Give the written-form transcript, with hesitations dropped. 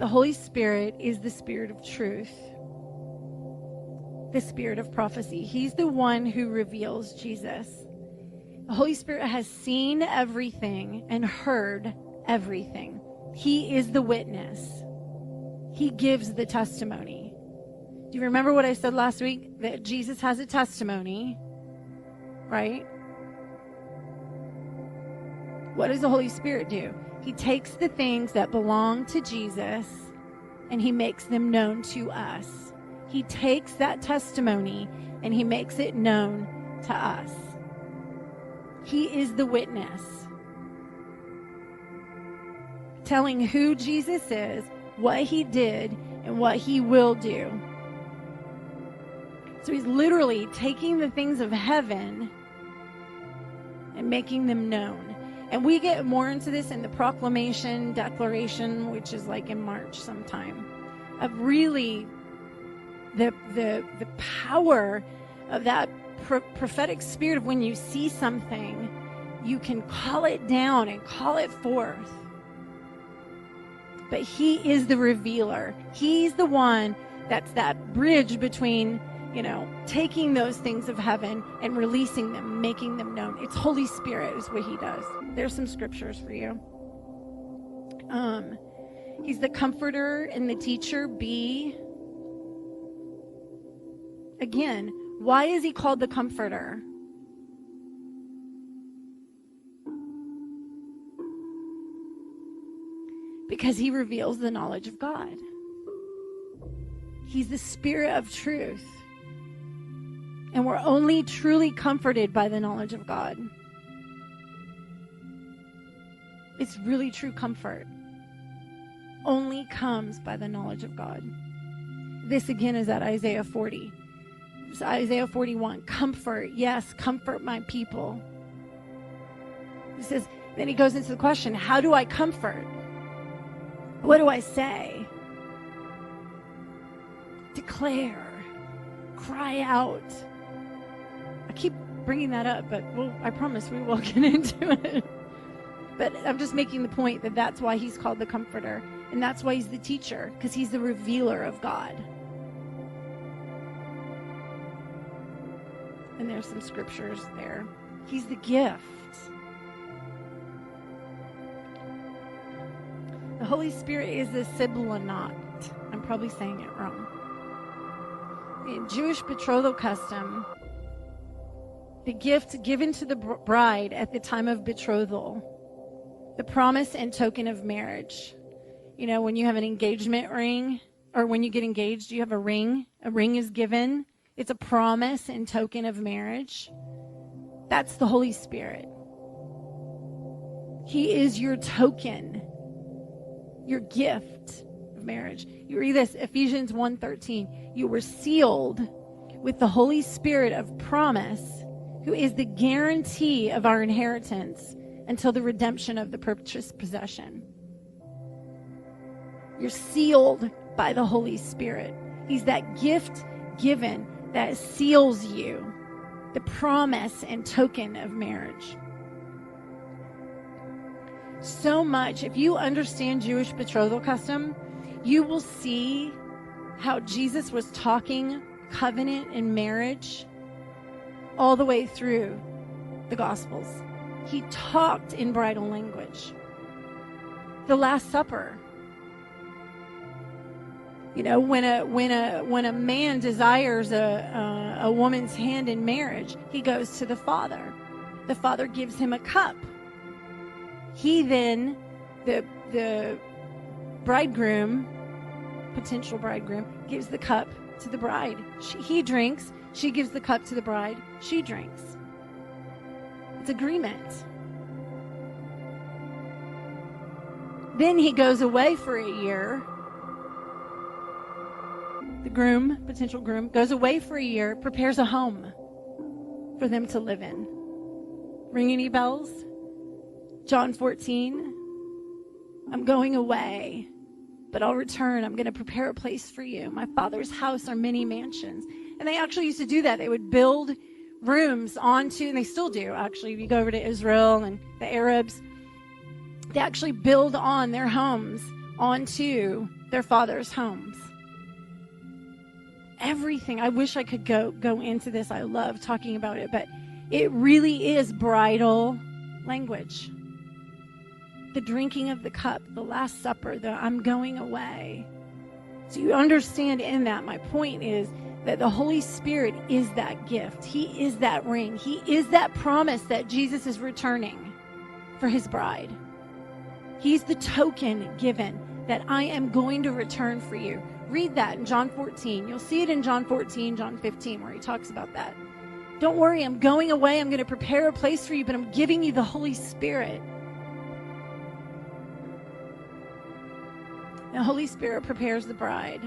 The Holy Spirit is the Spirit of truth, the Spirit of prophecy. He's the one who reveals Jesus. The Holy Spirit has seen everything and heard everything. He is the witness. He gives the testimony. Do you remember what I said last week? That Jesus has a testimony, right? What does the Holy Spirit do? He takes the things that belong to Jesus and he makes them known to us. He takes that testimony and he makes it known to us. He is the witness, telling who Jesus is, what he did, and what he will do. So he's literally taking the things of heaven and making them known. And we get more into this in the proclamation, declaration, which is like in March sometime, of really the power of that prophetic spirit of when you see something, you can call it down and call it forth. But he is the revealer. He's the one that's that bridge between, taking those things of heaven and releasing them, making them known. It's Holy Spirit is what he does. There's some scriptures for you. He's the comforter and the teacher. Again, why is he called the comforter? Because he reveals the knowledge of God. He's the Spirit of truth. And we're only truly comforted by the knowledge of God. It's really true comfort. Only comes by the knowledge of God. This again is at Isaiah 40. It's Isaiah 41. Comfort, yes, comfort my people. He says, then he goes into the question, how do I comfort? What do I say? Declare. Cry out. I keep bringing that up, but I promise we will get into it. But I'm just making the point that that's why he's called the comforter. And that's why he's the teacher, because he's the revealer of God. And there's some scriptures there. He's the gift. The Holy Spirit is the Siblanot. I'm probably saying it wrong. In Jewish betrothal custom, the gift given to the bride at the time of betrothal, the promise and token of marriage. When you have an engagement ring, or when you get engaged, you have a ring. A ring is given. It's a promise and token of marriage. That's the Holy Spirit. He is your token, your gift of marriage. You read this, Ephesians 1:13. You were sealed with the Holy Spirit of promise, who is the guarantee of our inheritance until the redemption of the purchased possession. You're sealed by the Holy Spirit. He's that gift given that seals you, the promise and token of marriage. So much, if you understand Jewish betrothal custom, you will see how Jesus was talking covenant and marriage all the way through the Gospels. He talked in bridal language. The Last Supper. When a man desires a woman's hand in marriage, he goes to the Father. The Father gives him a cup. He then, the bridegroom, potential bridegroom, gives the cup to the bride. He drinks. She gives the cup to the bride. She drinks. It's agreement. Then he goes away for a year. The groom, potential groom, goes away for a year, prepares a home for them to live in. Ring any bells? John 14. I'm going away, but I'll return. I'm going to prepare a place for you. My Father's house are many mansions. And they actually used to do that. They would build rooms onto, and they still do, actually. If you go over to Israel and the Arabs, they actually build on their homes onto their father's homes. Everything. I wish I could go into this. I love talking about it, but it really is bridal language. The drinking of the cup, the Last Supper, the I'm going away. So you understand in that, my point is that the Holy Spirit is that gift. He is that ring. He is that promise that Jesus is returning for his bride. He's the token given that I am going to return for you. Read that in John 14. You'll see it in John 14, John 15, where he talks about that. Don't worry, I'm going away. I'm going to prepare a place for you, but I'm giving you the Holy Spirit. The Holy Spirit prepares the bride.